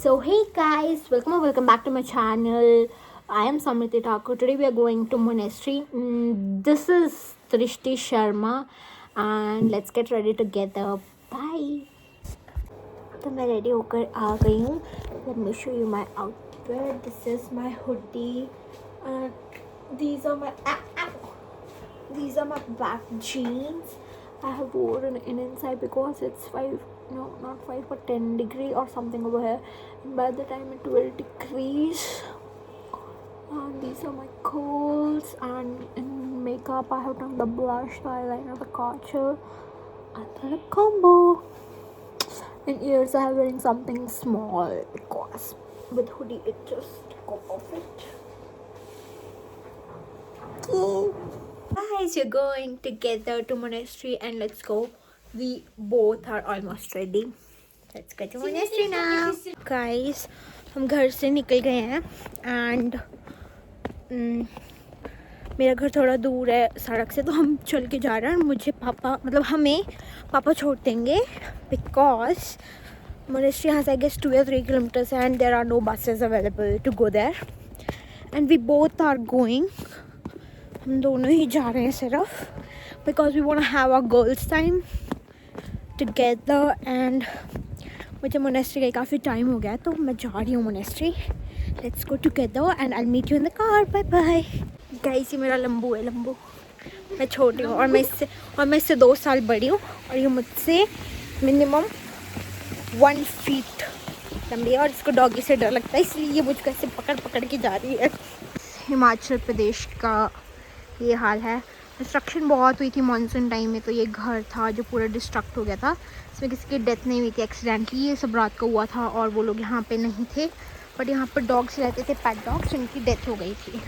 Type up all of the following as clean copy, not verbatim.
So hey guys, welcome back to my channel. I am Samriti Thakur. Today we are going to monastery. This is Trishti Sharma, and let's get ready together. Bye. तो मैं ready होकर आ गई हूँ. Let me show you my outfit. This is my hoodie. These are my these are my black jeans. I have worn in inside because it's 5, no, not 5 but 10 degree or something over here. And by the time it will decrease. And these are my curls, and in makeup I have done the blush, the eyeliner, the kajal, and the lip combo. In ears I have wearing something small because with hoodie it just go perfect. Guys, you're going together to monastery and let's go. We both are almost ready. Let's go to monastery now. Guys, हम घर से निकल गए हैं and मेरा घर थोड़ा दूर है सड़क से, तो हम चल के जा रहे हैं. मुझे हमें पापा छोड़ देंगे because monastery has I guess 2 or 3 kilometers and there are no buses available to go there. And we both are going. हम दोनों ही जा रहे हैं सिर्फ because we want to have our girls time together. And मुझे monastery का काफ़ी time हो गया है तो मैं जा रही हूँ monastery. Let's go together and I meet you in the car. Bye bye. Guys, ये मेरा लंबू है. लंबू मैं छोटी हूँ और मैं इससे 2 साल बड़ी हूँ और ये मुझसे मिनिमम 1 फीट लंबी है और इसको डॉगी से डर लगता है इसलिए ये मुझको ऐसे पकड़ के जा रही है. हिमाचल प्रदेश का ये हाल है. डिस्ट्रक्शन बहुत हुई थी मानसून टाइम में, तो ये घर था जो पूरा डिस्ट्रक्ट हो गया था. इसमें किसी की डेथ नहीं हुई थी एक्सीडेंटली, ये सब रात को हुआ था और वो लोग यहाँ पे नहीं थे. बट यहाँ पर डॉग्स रहते थे, पेट डॉग्स, उनकी डेथ हो गई थी.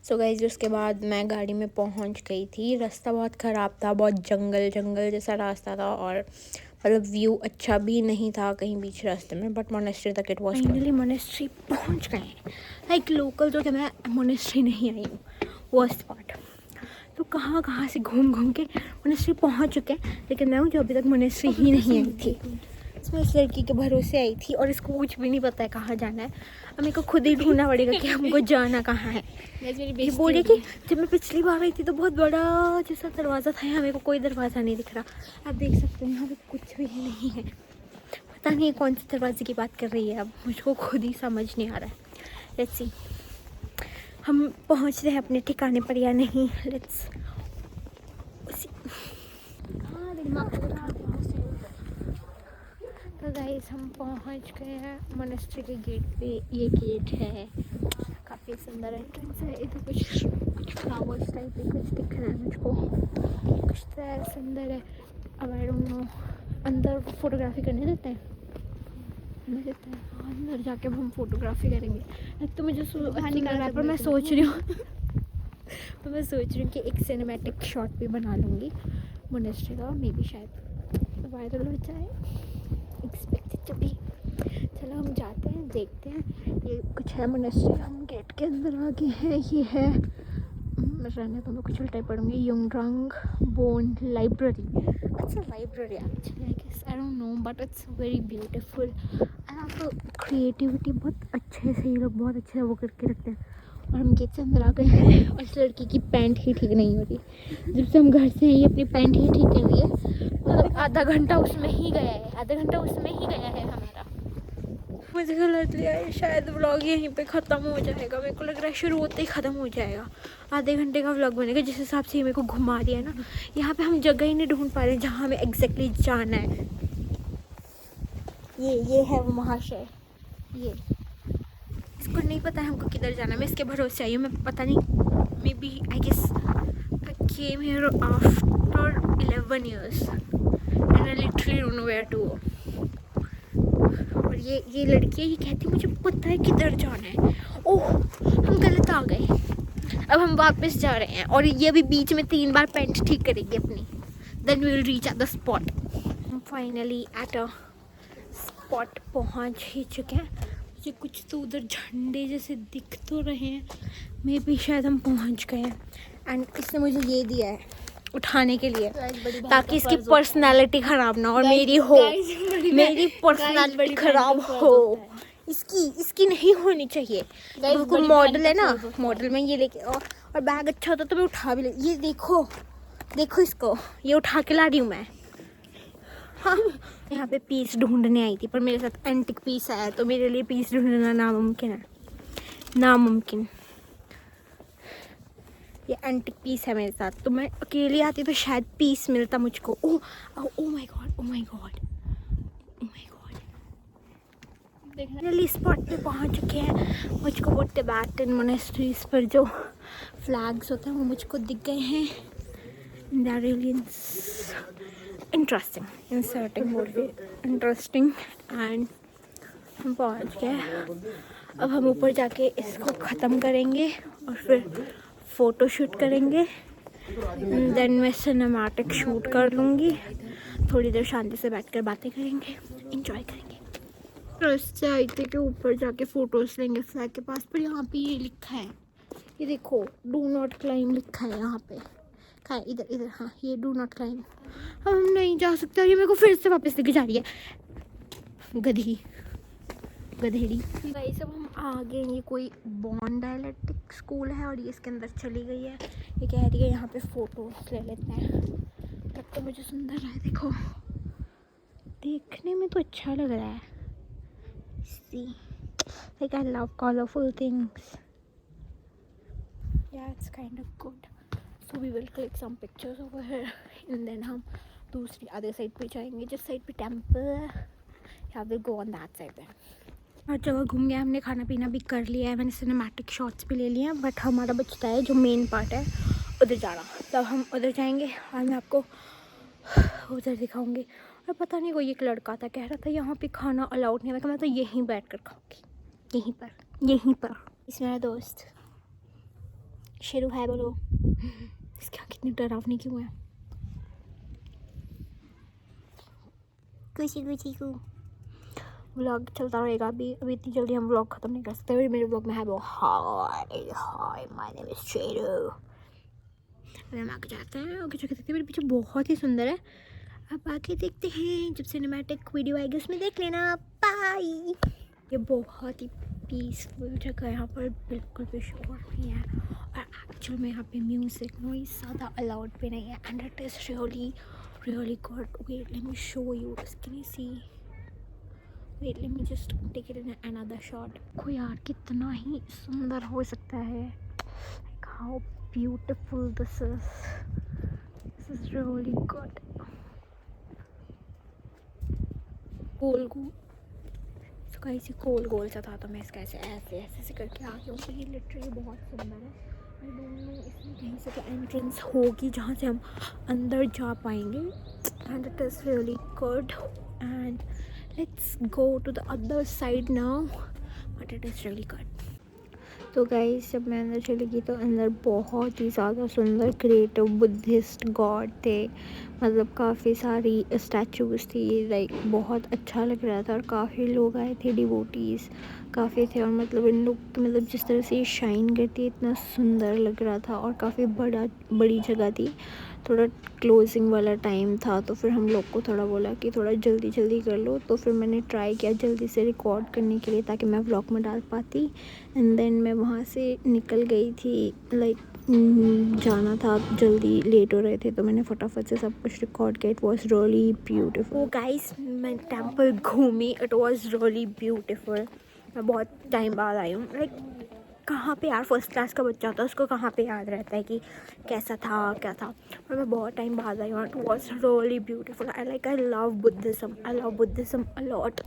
सो गाइस, उसके बाद मैं गाड़ी में पहुँच गई थी. रास्ता बहुत ख़राब था, बहुत जंगल जैसा रास्ता था और मतलब व्यू अच्छा भी नहीं था कहीं बीच रास्ते में. बट मोनेस्ट्री तक इट वॉज. फाइनली मोनेस्ट्री पहुँच गए. लाइक लोकल जो कि मैं मोनेस्ट्री नहीं आई हूँ वो स्पॉट, तो कहाँ से घूम के मोनेस्ट्री पहुँच चुके हैं. लेकिन मैं जो अभी तक मोनेस्ट्री ही नहीं आई थी. इसमें इस लड़की के भरोसे आई थी और इसको कुछ भी नहीं पता है कहाँ जाना है. अब मेरे को खुद ही ढूंढना पड़ेगा कि हमको जाना कहाँ है. ये बोले कि जब मैं पिछली बार आई थी तो बहुत बड़ा जैसा दरवाज़ा था, यहाँ मेरे को कोई दरवाज़ा नहीं दिख रहा. आप देख सकते हैं यहाँ पे कुछ भी नहीं है. पता नहीं कौन से दरवाजे की बात कर रही है, अब मुझको खुद ही समझ नहीं आ रहा है. लेट्स सी हम पहुँच रहे हैं अपने ठिकाने पर या नहीं. लेट्स तो गाइस, हम पहुँच गए हैं मोनेस्ट्री के गेट पे. ये गेट है, काफ़ी सुंदर एंट्रेंस है. इधर कुछ फ्लावर्स टाइप भी कुछ दिख रहा है मुझको, कुछ तो सुंदर है. अब आई डोंट नो अंदर फोटोग्राफी करने देते हैं. अंदर जाके हम फोटोग्राफी करेंगे. तो मुझे नहीं कर रहा है, पर मैं सोच रही हूँ कि एक सिनेमैटिक शॉट भी बना लूँगी मोनेस्ट्री का. मे बी शायद वायरल हो जाए. Expected to be. चलो हम जाते हैं, देखते हैं. ये कुछ है मोनेस्ट्री. हम गेट के अंदर आ गए हैं. ये है, मैं रहने तो मैं कुछ उल्टा पढ़ूँगी. यंगरंग बोन लाइब्रेरी. अच्छा, library actually I guess, I don't know, but it's very beautiful. And आपको क्रिएटिविटी बहुत अच्छे से, ये लोग बहुत अच्छे वो करके रखते हैं. और हम गेट से अंदर आ गए हैं और इस लड़की की पैंट ही ठीक नहीं हो रही. जब से हम घर से हैं ये अपनी पैंट ही ठीक कर रही है. मतलब आधा घंटा उसमें ही गया है हमारा. मुझे गलत लिया है, शायद व्लॉग यहीं पे ख़त्म हो जाएगा. मेरे को लग रहा है शुरू होते ही ख़त्म हो जाएगा. आधे घंटे का व्लॉग बनेगा जिस हिसाब से ये मेरे को घुमा दिया है ना. यहाँ पे हम जगह ही नहीं ढूंढ पा रहे जहाँ हमें एग्जैक्टली जाना है. ये है वो महाशय. ये इसको नहीं पता है हमको किधर जाना है. मैं इसके भरोसे आई हूँ. मैं पता नहीं, maybe I guess I came here after 11 years and I literally don't know where to go. और ये लड़की है, ये कहती है मुझे पता है किधर जाना है. ओह, हम गलत आ गए. अब हम वापस जा रहे हैं और ये भी बीच में 3 बार पेंट ठीक करेगी अपनी. Then we will reach at the spot. हम फाइनली एट अ स्पॉट पहुंच ही चुके हैं. मुझे कुछ तो उधर झंडे जैसे दिख तो रहे हैं. मे बी शायद हम पहुंच गए हैं. एंड इसने मुझे ये दिया है उठाने के लिए, ताकि इसकी पर्सनालिटी खराब ना हो और मेरी हो, मेरी पर्सनालिटी खराब हो। इसकी नहीं होनी चाहिए। बिल्कुल मॉडल है ना, मॉडल में ये लेके और बैग अच्छा होता तो मैं उठा भी ले। ये देखो देखो इसको, ये उठा के ला रही हूँ मैं। हाँ, यहाँ पे पीस ढूंढने आई थी पर मेरे साथ एंटिक पीस आया, तो मेरे लिए पीस ढूंढना नामुमकिन है, नामुमकिन। ये एंटिक पीस है मेरे साथ, तो मैं अकेली आती तो शायद पीस मिलता मुझको। Oh oh my God, oh my God, oh my God. Finally spot पे पहुंच चुके हैं। मुझको वो टिबेटन मोनेस्ट्रीज पर जो फ्लैग्स होते हैं वो मुझको दिख गए हैं। They're really interesting, inserting बोल के इंटरेस्टिंग। एंड हम पहुंच गए। अब हम ऊपर जाके इसको ख़त्म करेंगे और फिर फ़ोटो शूट करेंगे। देन मैं सिनेमैटिक शूट कर लूँगी। थोड़ी देर शांति से बैठकर बातें करेंगे, इंजॉय करेंगे। रास्ते आई थी कि ऊपर जाके फ़ोटोज़ लेंगे फ्लैग के पास, पर यहाँ पे ये लिखा है, ये देखो डू नॉट क्लाइम लिखा है यहाँ पे। कहाँ है? इधर इधर, हाँ ये डू नॉट क्लाइम। हम नहीं जा सकते। ये मेरे को फिर से वापस लेके जा रही है, गधी गधेड़ी। भाई सब हम आ गए। ये कोई बॉन्ड डायलेक्टिक स्कूल है और ये इसके अंदर चली गई है। ये कह रही है यहाँ पे फ़ोटोज़ ले लेते हैं। तब तो मुझे सुंदर है, देखो देखने में तो अच्छा लग रहा है। See, like I love colorful things. Yeah, it's kind of good. So we will click some pictures over here and then हम दूसरी अदर साइड पे जाएंगे, जिस साइड पे टेम्पल है। Yeah, we'll go on that side then. हर जगह घूम गया हमने, खाना पीना भी कर लिया है, मैंने सिनेमैटिक शॉट्स भी ले लिए हैं, बट हमारा बचता है जो मेन पार्ट है उधर जाना। तब हम उधर जाएंगे और मैं आपको उधर दिखाऊंगी। और पता नहीं कोई एक लड़का था, कह रहा था यहाँ पे खाना अलाउड नहीं है। मैं तो यहीं बैठ कर खाऊंगी, यहीं पर। इस मेरा दोस्त शेरू है, बोलो इसके कितनी डरावनी क्यों है। कुछ को व्लॉग चलता रहेगा। अभी इतनी जल्दी हम व्लॉग ख़त्म नहीं कर सकते। मेरे व्लॉग में है वो hi my name is Sheru. अभी हम आगे जाते हैं। आगे जाके देखते हैं, मेरे पीछे बहुत ही सुंदर है। अब आगे देखते हैं, जब सिनेमैटिक वीडियो आएगी उसमें देख लेना। बाय। ये बहुत ही पीसफुल जगह है, यहाँ पर बिल्कुल भी शोर नहीं है और एक्चुअल में यहाँ पे म्यूज़िक नॉइज़ ज़्यादा अलाउड भी नहीं है। And it is really good. Wait let me show you, can you see? Wait let me just take it in another shot. देखो यार कितना ही सुंदर हो सकता है। How beautiful this is really good. गोल गोल सा था, तो मैं इसका ऐसे करके आ गया हूँ। ये लिटरली बहुत सुंदर है। आई डोंट नो इसमें कहीं से तो एंट्रेंस होगी जहाँ से हम अंदर जा पाएंगे। And it is really good and let's go to the other side now, but it is really good. तो गाइस जब मैं अंदर चली गई तो अंदर बहुत ही ज़्यादा सुंदर क्रिएटिव बुद्धिस्ट गॉड थे। मतलब काफ़ी सारी स्टैचूज़ थी, लाइक बहुत अच्छा लग रहा था और काफ़ी लोग आए थे, डिवोटीज़ काफ़ी थे। और मतलब इन लोग मतलब जिस तरह से ये शाइन करती है इतना सुंदर लग रहा था और काफ़ी बड़ी जगह थी। थोड़ा क्लोजिंग वाला टाइम था तो फिर हम लोग को थोड़ा बोला कि थोड़ा जल्दी कर लो। तो फिर मैंने ट्राई किया जल्दी से रिकॉर्ड करने के लिए ताकि मैं व्लॉग में डाल पाती। एंड देन मैं वहाँ से निकल गई थी, लाइक जाना था, जल्दी लेट हो रहे थे तो मैंने फटाफट से सब कुछ रिकॉर्ड किया। It was really beautiful. Guys मैं टेम्पल घूमी, इट वॉज रियली ब्यूटीफुल। मैं बहुत टाइम बाद आई हूँ। लाइक कहाँ पे यार, फर्स्ट क्लास का बच्चा होता है उसको कहाँ पे याद रहता है कि कैसा था क्या था। और मैं बहुत टाइम बाद आई हूँ। It was really beautiful. I love Buddhism a lot.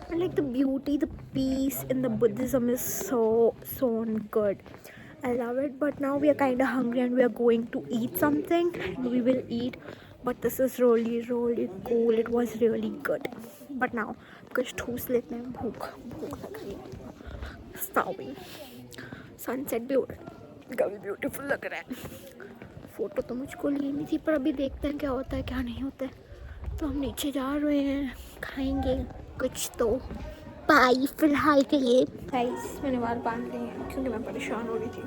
And like the beauty, the peace in the Buddhism is so good. I love it. But now we are kind of hungry and we are going to eat something. We will eat. But this is really cool. It was really good. But now कुछ ठूस लेते हैं, भूख लग रही है। Starving. Sunset भी काफ़ी ब्यूटीफुल लग रहा है। फ़ोटो तो मुझको लेनी थी पर अभी देखते हैं क्या होता है क्या नहीं होता है। तो हम नीचे जा रहे हैं, खाएंगे कुछ तो। बाय फिलहाल के लिए। गाइस मैंने बाल बांध लिए हैं क्योंकि मैं परेशान हो रही थी।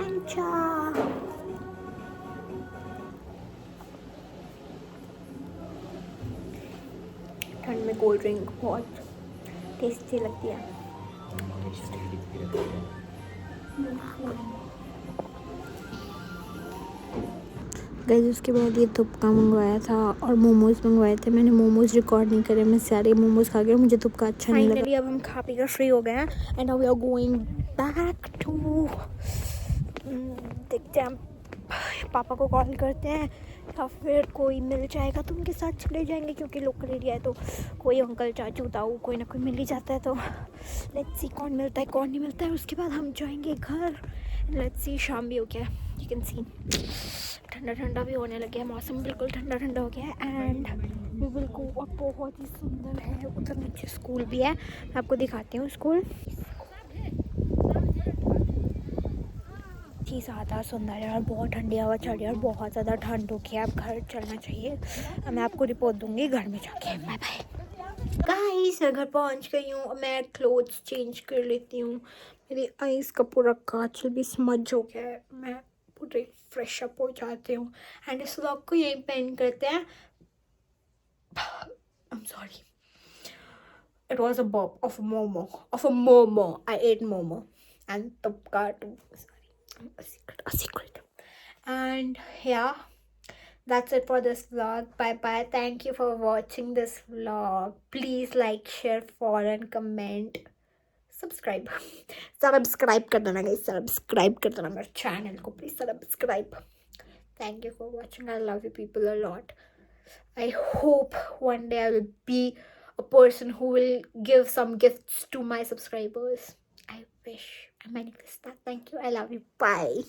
पैंचा। ठंड में कोल्ड ड्रिंक बहुत टेस्टी लगती है। गाइस उसके बाद ये तुपका मंगवाया था और मोमोज मंगवाए थे। मैंने मोमोज रिकॉर्ड नहीं करे, मैं सारे मोमोज खा गई, मुझे तुपका अच्छा नहीं लगा। अब हम खा पी कर फ्री हो गए हैं and now we are going back to, देखते हैं पापा को कॉल करते हैं या फिर कोई मिल जाएगा तो उनके साथ चले जाएंगे, क्योंकि लोकल एरिया है तो कोई अंकल चाचू ताऊ कोई ना कोई मिल ही जाता है। तो लेट्स सी कौन मिलता है कौन नहीं मिलता है। उसके बाद हम जाएंगे घर। लेट्स सी, शाम भी हो गया है, यू कैन सी ठंडा ठंडा भी होने लग गया, मौसम बिल्कुल ठंडा ठंडा हो गया है एंड वी विल गो। और बहुत ही सुंदर है, उधर नीचे स्कूल भी है, मैं आपको दिखाती हूँ स्कूल। ही ज़्यादा सुंदर है और बहुत ठंडी हवा चल रही है और बहुत ज़्यादा ठंड हो गई है। अब घर चलना चाहिए, मैं आपको रिपोर्ट दूंगी घर में जाके। बाय बाय गाइस, मैं घर पहुंच गई हूँ। मैं क्लोथ्स चेंज कर लेती हूँ। मेरी आईज का पूरा काजल भी स्मज हो गया है, मैं पूरे फ्रेश अप हो जाती हूँ एंड इस व्लॉग को यहीं पेंड करते हैं। I am sorry, it was a burp of a momo. I ate momo and tupka too. A secret. And yeah, that's it for this vlog. Bye bye. Thank you for watching this vlog. Please like, share, follow and comment. Subscribe. Subscribe कर देना guys. Subscribe कर देना मेरे channel को. Please subscribe. Thank you for watching. I love you people a lot. I hope one day I will be a person who will give some gifts to my subscribers. I wish, I manifest that. Thank you. I love you. Bye.